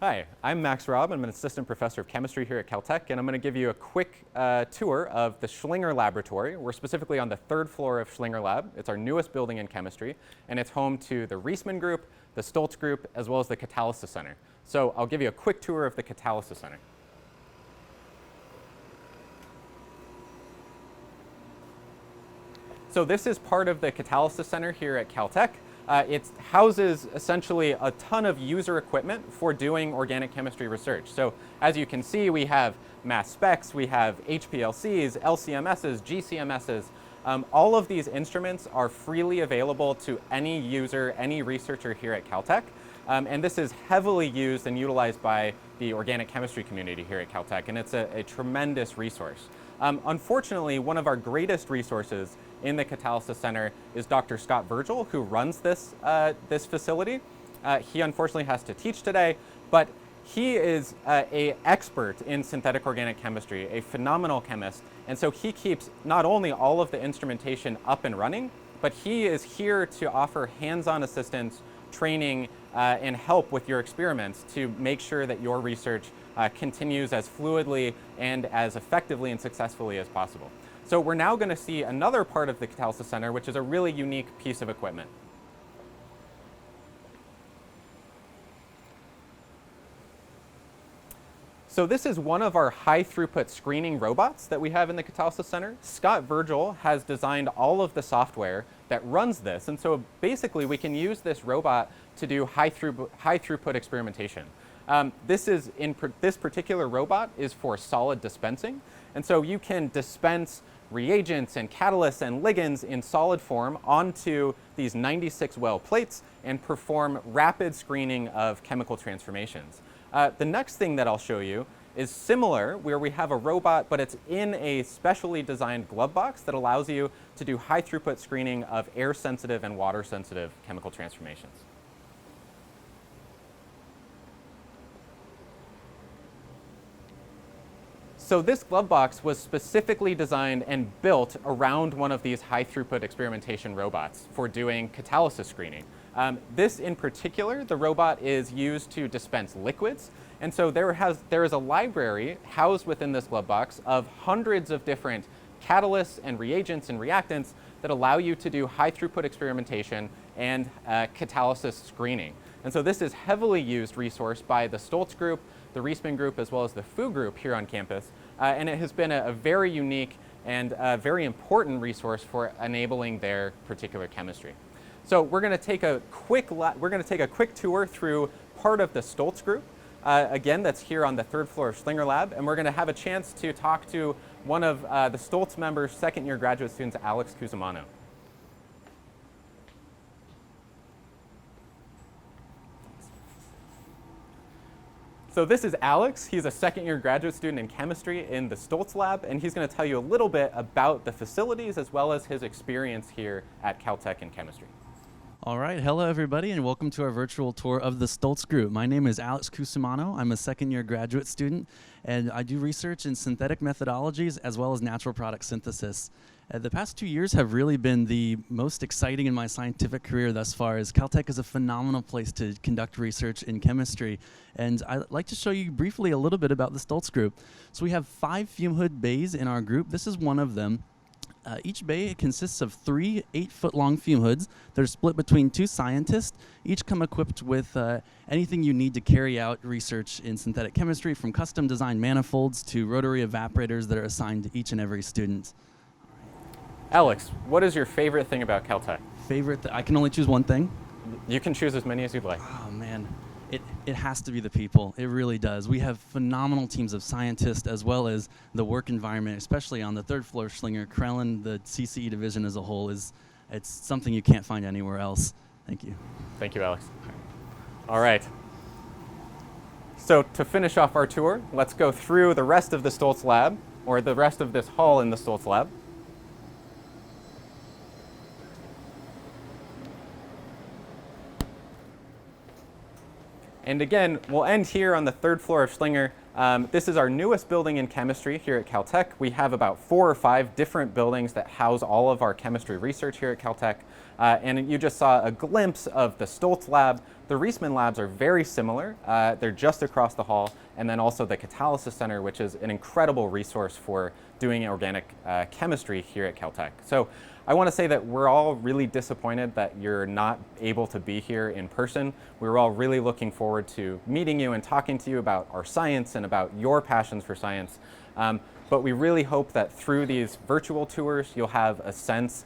Hi, I'm Max Robb. I'm an assistant professor of chemistry here at Caltech, and I'm going to give you a quick tour of the Schlinger laboratory. We're specifically on the third floor of Schlinger Lab. It's our newest building in chemistry, and it's home to the Reisman group, the Stolz group, as well as the Catalysis Center. So I'll give you a quick tour of the Catalysis Center. So this is part of the Catalysis Center here at Caltech. It houses essentially a ton of user equipment for doing organic chemistry research. So as you can see, we have mass specs, we have HPLCs, LCMSs, GCMSs. All of these instruments are freely available to any user, any researcher here at Caltech. And this is heavily used and utilized by the organic chemistry community here at Caltech, and it's a tremendous resource. Unfortunately, one of our greatest resources in the Catalysis Center is Dr. Scott Virgil, who runs this facility. He unfortunately has to teach today, but he is an expert in synthetic organic chemistry, a phenomenal chemist, and so he keeps not only all of the instrumentation up and running, but he is here to offer hands-on assistance, training, and help with your experiments to make sure that your research continues as fluidly and as effectively and successfully as possible. So we're now going to see another part of the Catalysis Center, which is a really unique piece of equipment. So this is one of our high throughput screening robots that we have in the Catalysis Center. Scott Virgil has designed all of the software that runs this, and so basically we can use this robot to do high throughput experimentation. This particular robot is for solid dispensing, and so you can dispense reagents and catalysts and ligands in solid form onto these 96 well plates and perform rapid screening of chemical transformations. The next thing that I'll show you is similar, where we have a robot, but it's in a specially designed glove box that allows you to do high throughput screening of air sensitive and water sensitive chemical transformations. So this glove box was specifically designed and built around one of these high throughput experimentation robots for doing catalysis screening. This in particular, the robot is used to dispense liquids. And so there is a library housed within this glove box of hundreds of different catalysts and reagents and reactants that allow you to do high throughput experimentation and catalysis screening. And so this is heavily used resource by the Stolz group, the Reisman group, as well as the Fu group here on campus. And it has been a very unique and very important resource for enabling their particular chemistry. So we're going to take a quick tour through part of the Stolz group. Again, that's here on the third floor of Schlinger Lab, and we're going to have a chance to talk to one of the Stolz members' second-year graduate students, Alex Cusimano. So this is Alex. He's a second-year graduate student in chemistry in the Stolz Lab, and he's going to tell you a little bit about the facilities as well as his experience here at Caltech in chemistry. All right, hello everybody, and welcome to our virtual tour of the Stolz group. My name is Alex Cusimano. I'm a second-year graduate student, and I do research in synthetic methodologies as well as natural product synthesis. The past 2 years have really been the most exciting in my scientific career thus far, as Caltech is a phenomenal place to conduct research in chemistry. And I'd like to show you briefly a little bit about the Stolz group. So we have 5 fume hood bays in our group. This is one of them. Each bay consists of 3 8-foot-long fume hoods. They're split between 2 scientists. Each come equipped with anything you need to carry out research in synthetic chemistry, from custom designed manifolds to rotary evaporators that are assigned to each and every student. Alex, what is your favorite thing about Caltech? I can only choose one thing. You can choose as many as you'd like. Oh man, it has to be the people. It really does. We have phenomenal teams of scientists as well as the work environment, especially on the third floor of Schlinger. Krellen, the CCE division as a whole, it's something you can't find anywhere else. Thank you. Thank you, Alex. All right. So to finish off our tour, let's go through the rest of the Stolz Lab, or the rest of this hall in the Stolz Lab. And again, we'll end here on the third floor of Schlinger. This is our newest building in chemistry here at Caltech. We have about 4 or 5 different buildings that house all of our chemistry research here at Caltech. And you just saw a glimpse of the Stolz Lab, The Reisman labs are very similar. They're just across the hall, and then also the Catalysis Center, which is an incredible resource for doing organic chemistry here at Caltech. So I want to say that we're all really disappointed that you're not able to be here in person. We're all really looking forward to meeting you and talking to you about our science and about your passions for science. But we really hope that through these virtual tours, you'll have a sense,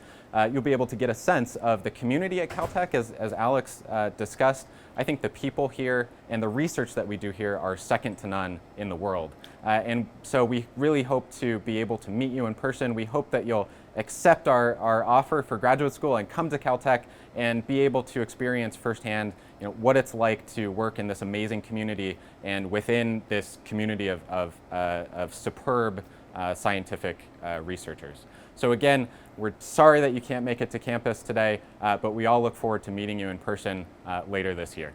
you'll be able to get a sense of the community at Caltech, as Alex discussed. I think the people here and the research that we do here are second to none in the world. And so we really hope to be able to meet you in person. We hope that you'll accept our offer for graduate school and come to Caltech and be able to experience firsthand, what it's like to work in this amazing community and within this community of superb scientific researchers. So again, we're sorry that you can't make it to campus today, but we all look forward to meeting you in person later this year.